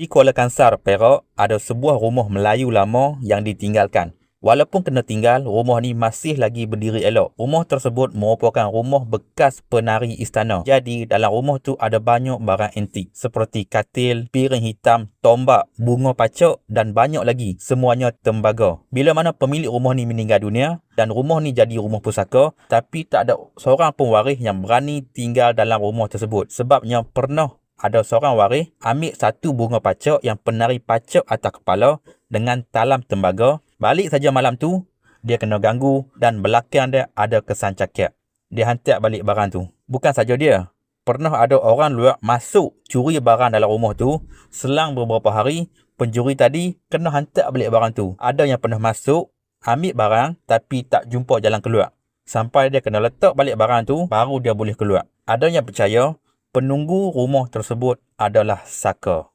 Di Kuala Kangsar, Perak, ada sebuah rumah Melayu lama yang ditinggalkan. Walaupun kena tinggal, rumah ni masih lagi berdiri elok. Rumah tersebut merupakan rumah bekas penari istana. Jadi, dalam rumah tu ada banyak barang antik seperti katil, piring hitam, tombak, bunga pacak dan banyak lagi. Semuanya tembaga. Bila mana pemilik rumah ni meninggal dunia dan rumah ni jadi rumah pusaka, tapi tak ada seorang pun waris yang berani tinggal dalam rumah tersebut. Sebabnya pernah ada seorang waris ambil satu bunga pacak yang penari pacak atas kepala dengan talam tembaga. Balik saja malam tu, dia kena ganggu dan belakang dia ada kesan cakap. Dia hantar balik barang tu. Bukan saja dia, pernah ada orang luar masuk curi barang dalam rumah tu. Selang beberapa hari, pencuri tadi kena hantar balik barang tu. Ada yang pernah masuk, ambil barang tapi tak jumpa jalan keluar. Sampai dia kena letak balik barang tu, baru dia boleh keluar. Ada yang percaya penunggu rumah tersebut adalah saka.